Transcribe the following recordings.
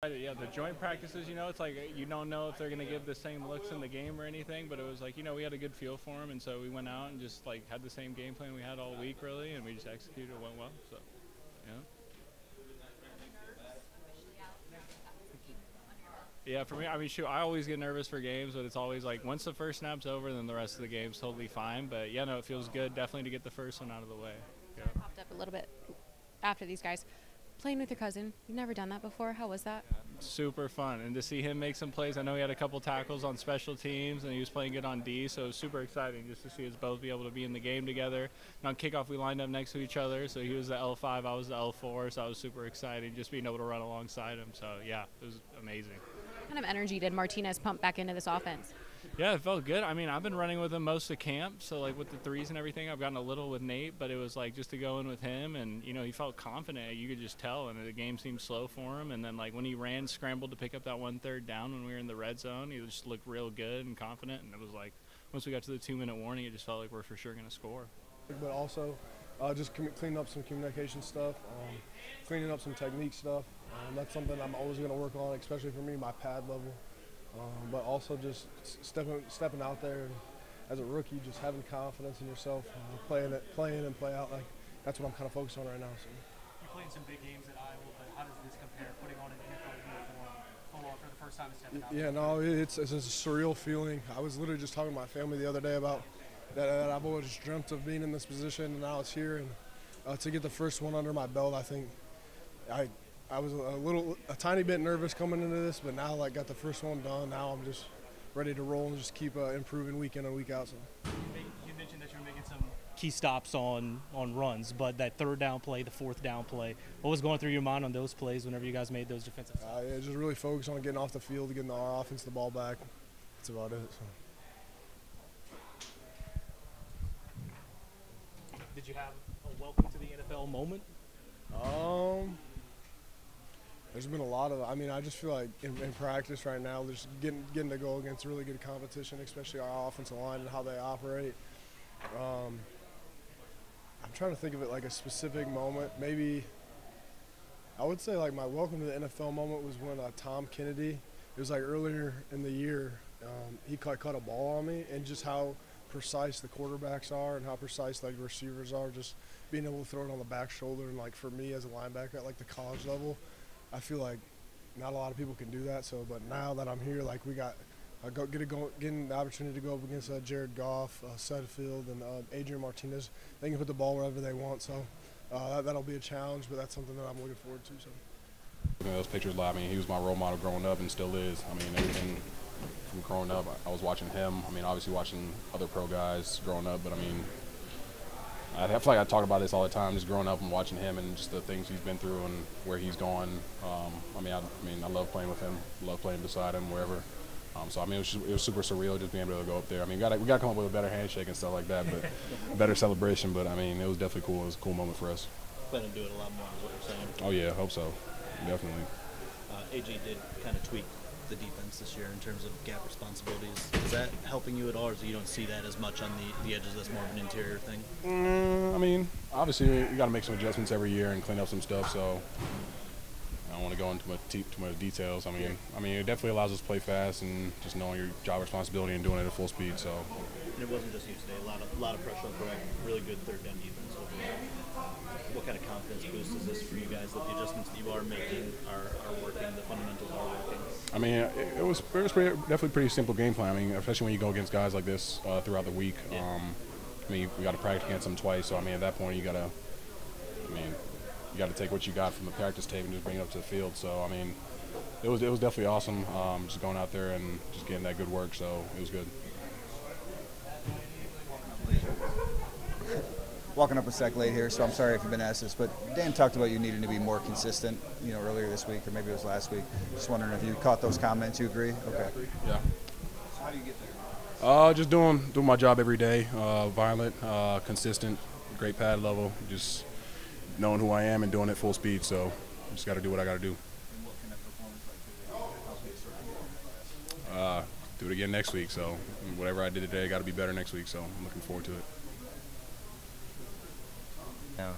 Yeah, the joint practices, it's like you don't know if they're going to give the same looks in the game or anything, but it was like, we had a good feel for them, and so we went out and just like had the same game plan we had all week, really, and we just executed. It went well. So, yeah. Yeah, for me, I mean, shoot, I always get nervous for games, but it's always like once the first snap's over, then the rest of the game's totally fine. But yeah, no, it feels good definitely to get the first one out of the way. Yeah. Popped up a little bit after these guys. Playing with your cousin, you've never done that before. How was that? Super fun, and to see him make some plays. I know he had a couple tackles on special teams, and he was playing good on D, so it was super exciting just to see us both be able to be in the game together. And on kickoff, we lined up next to each other, so he was the L5, I was the L4, so I was super excited just being able to run alongside him. So yeah, it was amazing. What kind of energy did Martinez pump back into this offense? Yeah, it felt good. I mean, I've been running with him most of camp, so like with the threes and everything, I've gotten a little with Nate, but it was like just to go in with him, and he felt confident. You could just tell, and the game seemed slow for him. And then like when he ran, scrambled to pick up that 1/3 down when we were in the red zone, he just looked real good and confident. And it was like once we got to the 2-minute warning, it just felt like we're for sure going to score. But also, just cleaning up some communication stuff, cleaning up some technique stuff. That's something I'm always going to work on, especially for me, my pad level. But also just stepping out there and as a rookie, just having confidence in yourself, play in and play out. Like that's what I'm kind of focused on right now. So. You're playing some big games at Iowa, but how does this compare? Putting on an NFL uniform, full on for the first time and stepping out. Yeah, no, it's a surreal feeling. I was literally just talking to my family the other day about that I've always just dreamt of being in this position, and now it's here. And to get the first one under my belt, I think I was a tiny bit nervous coming into this, but now got the first one done. Now I'm just ready to roll and just keep improving week in and week out. So. You mentioned that you were making some key stops on runs, but that third down play, the fourth down play, what was going through your mind on those plays whenever you guys made those defensive stops? Yeah, just really focus on getting off the field, getting our offense the ball back. That's about it. So. Did you have a welcome to the NFL moment? There's been a lot of. I mean, I just feel like in practice right now, just getting to go against really good competition, especially our offensive line and how they operate. I'm trying to think of it like a specific moment. Maybe I would say like my welcome to the NFL moment was when Tom Kennedy. It was like earlier in the year. He caught a ball on me, and just how precise the quarterbacks are and how precise like receivers are. Just being able to throw it on the back shoulder, and like for me as a linebacker at like the college level. I feel like not a lot of people can do that. So, but now that I'm here, like getting the opportunity to go up against Jared Goff, Sudfield, and Adrian Martinez, they can put the ball wherever they want. So that'll be a challenge, but that's something that I'm looking forward to. So. Looking at those pictures live, I mean, he was my role model growing up and still is. I mean, everything from growing up, I was watching him. I mean, obviously watching other pro guys growing up, but I mean, I feel like I talk about this all the time, just growing up and watching him and just the things he's been through and where he's gone. I love playing with him, love playing beside him, wherever. So, I mean, it was super surreal just being able to go up there. I mean, we got to come up with a better handshake and stuff like that, but a better celebration. But, I mean, it was definitely cool. It was a cool moment for us. Plan to do it a lot more is what you're saying. Oh, yeah, I hope so. Definitely. AJ did kind of tweak the defense this year in terms of gap responsibilities. Is that helping you at all, or you don't see that as much on the edges? That's more of an interior thing? I mean, obviously you got to make some adjustments every year and clean up some stuff, so I don't want to go into too much details. I mean, it definitely allows us to play fast and just knowing your job responsibility and doing it at full speed. So. And it wasn't just you today. A lot of pressure on correct. Really good third down defense overall. What kind of confidence boost is this for you guys that the adjustments that you are making are working, the fundamentals are working? I mean, it was definitely pretty simple game plan. I mean, especially when you go against guys like this throughout the week. Yeah. I mean, we got to practice against them twice. So I mean, at that point, you got to take what you got from the practice tape and just bring it up to the field. So I mean, it was definitely awesome. Just going out there and just getting that good work. So it was good. Walking up a sec late here, so I'm sorry if you've been asked this, but Dan talked about you needing to be more consistent, earlier this week, or maybe it was last week. Just wondering if you caught those comments. You agree? Okay. Yeah. So how do you get there? Just doing my job every day. Violent, consistent, great pad level. Just knowing who I am and doing it full speed. So just got to do what I got to do. And what can that performance help you sort of Do it again next week. So whatever I did today, got to be better next week. So I'm looking forward to it. Yeah.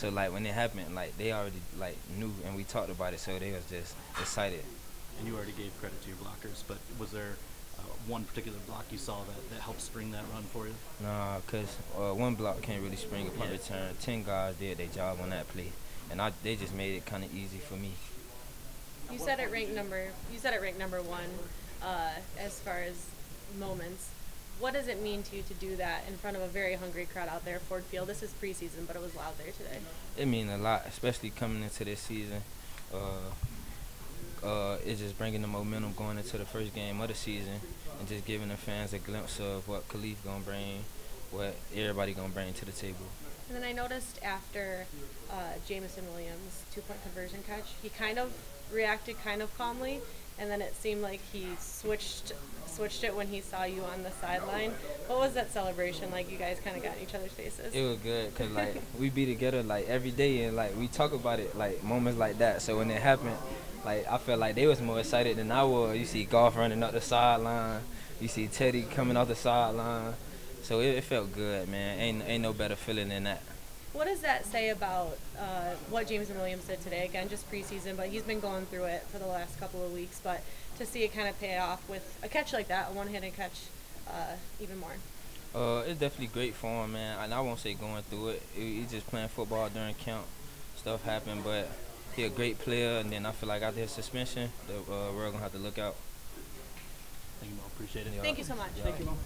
So like when it happened, like they already like knew and we talked about it, so they was just excited. And you already gave credit to your blockers, but was there one particular block you saw that helped spring that run for you? Nah, cause one block can't really spring a punt return. 10 guys did their job on that play, and they just made it kind of easy for me. You said it ranked number one as far as moments. What does it mean to you to do that in front of a very hungry crowd out there, Ford Field? This is preseason, but it was loud there today. It means a lot, especially coming into this season. It's just bringing the momentum going into the first game of the season and just giving the fans a glimpse of what Khalif gonna bring, what everybody gonna bring to the table. And then I noticed after Jameson Williams' 2-point conversion catch, he kind of reacted kind of calmly, and then it seemed like he switched it when he saw you on the sideline. What was that celebration like? You guys kind of got in each other's faces. It was good because like we be together like every day, and like we talk about it like moments like that. So when it happened, like I felt like they was more excited than I was. You see Golf running up the sideline, you see Teddy coming off the sideline. So it felt good, man. Ain't no better feeling than that. What does that say about what Jameson Williams did today? Again, just preseason, but he's been going through it for the last couple of weeks. But to see it kind of pay off with a catch like that, a one-handed catch, even more. It's definitely great for him, man. And I won't say going through it. He's just playing football during camp. Stuff happened, but he's a great player. And then I feel like after his suspension, we're going to have to look out. Thank you, Mo. Appreciate it. Thank you so much. Thank you, Mo.